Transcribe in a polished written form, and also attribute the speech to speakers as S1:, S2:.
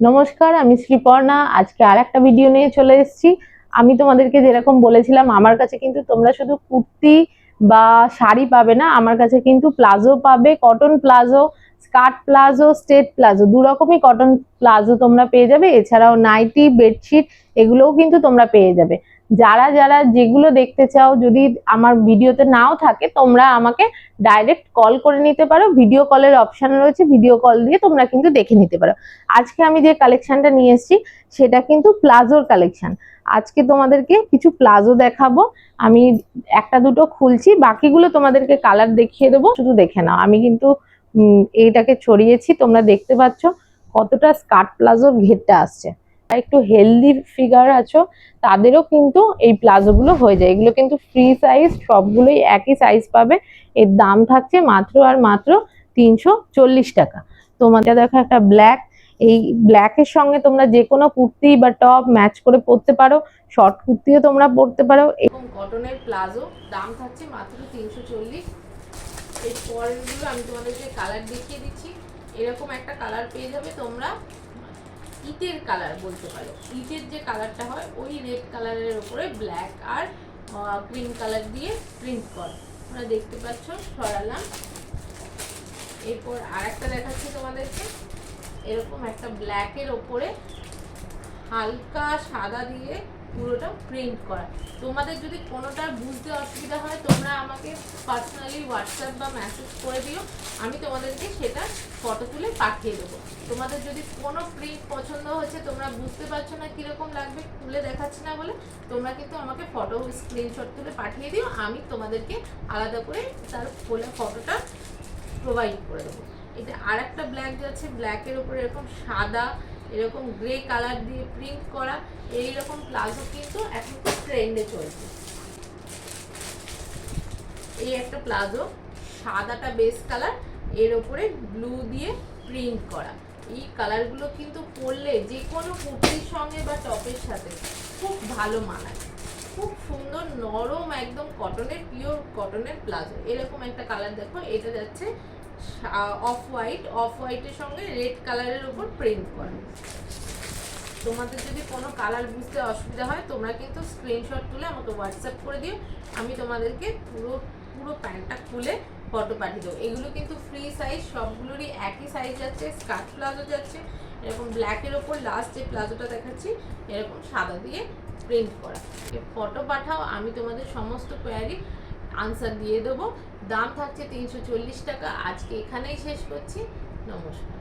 S1: নমস্কার, আমি শ্রীপর্ণা। আজকে আর একটা ভিডিও নিয়ে চলে এসেছি। আমি তোমাদেরকে যেরকম বলেছিলাম, আমার কাছে কিন্তু তোমরা শুধু কুর্তি বা শাড়ি পাবে না, আমার কাছে কিন্তু প্লাজো পাবে, cotton palazzo, skirt palazzo, straight palazzo, দু রকমই কটন প্লাজো তোমরা পেয়ে যাবে। এছাড়াও নাইটি, বেডশিট এগুলোও কিন্তু তোমরা পেয়ে যাবে। যারা যারা যেগুলো দেখতে চাও, যদি আমার ভিডিওতে নাও থাকে, তোমরা আমাকে ডাইরেক্ট কল করে নিতে পারো। ভিডিও কলের অপশন রয়েছে, ভিডিও কল দিয়ে তোমরা কিন্তু দেখে নিতে পারো। আজকে আমি যে কালেকশনটা নিয়ে এসেছি সেটা কিন্তু প্লাজোর কালেকশন। আজকে তোমাদেরকে কিছু প্লাজো দেখাবো। আমি একটা দুটো খুলছি, বাকিগুলো তোমাদেরকে কালার দেখিয়ে দেবো, শুধু দেখে নাও। আমি কিন্তু এইটাকে ছড়িয়েছি, তোমরা দেখতে পাচ্ছ কতটা স্কার্ট প্লাজোর ঘেরটা আসছে। একটু হেলদি ফিগার আছো তাদেরও কিন্তু এই প্লাজো গুলো হয়ে যায়। এগুলো কিন্তু ফ্রি সাইজ, সবগুলোই একই সাইজ পাবে। এর দাম থাকছে মাত্র আর মাত্র 340 টাকা। তোমাদের দেখো একটা ব্ল্যাক, এই ব্ল্যাকের সঙ্গে তোমরা যে কোনো কুর্তি বা টপ ম্যাচ করে পরতে পারো, শর্ট কুর্তিও তোমরা পরতে পারো। এরকম কটনের প্লাজো, দাম থাকছে মাত্র 340। এই পরেরগুলো আমি তোমাদেরকে কালার দেখিয়ে দিচ্ছি। এরকম একটা কালার পেয়ে যাবে তোমরা, ইটের কালার বলতে পারো। ইটের যে কালারটা হয় ওই রেড কালারের উপরে ব্ল্যাক আর ক্রিম কালার দিয়ে প্রিন্ট করা, তোমরা দেখতে পাচ্ছ। সরালাম। এরপর আর একটা দেখাচ্ছি তোমাদেরকে। এরকম একটা ব্ল্যাকের ওপরে হালকা সাদা দিয়ে পুরোটা প্রিন্ট করা। তোমাদের যদি কোনোটা বুঝতে অসুবিধা হয়, তোমরা আমাকে পার্সোনালি হোয়াটসঅ্যাপ বা মেসেজ করে দিও, আমি তোমাদেরকে সেটা ফটো তুলে পাঠিয়ে দেবো। তোমাদের যদি কোনো প্রিন্ট পছন্দ হচ্ছে, তোমরা বুঝতে পারছো না কীরকম লাগবে, খুলে দেখাচ্ছি না বলে, তোমরা কিন্তু আমাকে ফটো স্ক্রিনশট তুলে পাঠিয়ে দিও, আমি তোমাদেরকে আলাদা করে তার খোলা ফটোটা প্রোভাইড করে দেবো। এটা আর একটা ব্ল্যাক যাচ্ছে, ব্ল্যাকের উপরে এরকম সাদা, এরকম গ্রে কালার দিয়ে প্রিন্ট করা। এইরকম প্লাজো কিন্তু এখন খুব ট্রেন্ডে চলছে। এই একটা প্লাজো, সাদাটা বেস কালার, এর উপরে ব্লু দিয়ে প্রিন্ট করা। এই কালারগুলো কিন্তু পরলে যে কোনো কুর্তির সঙ্গে বা টপের সাথে খুব ভালো মানায়। খুব সুন্দর নরম একদম কটনের, পিওর কটনের প্লাজো। এরকম একটা কালার দেখো, এটা যাচ্ছে অফ হোয়াইটের সঙ্গে রেড কালারের উপর প্রিন্ট করা। তোমাদের যদি কোনো কালার বুঝতে অসুবিধা হয়, তোমরা কিন্তু স্ক্রিনশট তুলে আমাকে হোয়াটসঅ্যাপ করে দিও, আমি তোমাদেরকে পুরো প্যান্টটা খুলে ফটো পাঠিয়ে দেবো। এগুলো কিন্তু ফ্রি সাইজ, সবগুলোরই একই সাইজ যাচ্ছে। স্কার্ট প্লাজো যাচ্ছে এরকম ব্ল্যাকের ওপর, লাস্ট যে প্লাজোটা দেখাচ্ছি এরকম সাদা দিয়ে প্রিন্ট করা। ফটো পাঠাও, আমি তোমাদের সমস্ত কোয়ারি আনসার দিয়ে দেবো। দাম থাকছে 340 টাকা। আজকে এখানেই শেষ করছি। নমস্কার।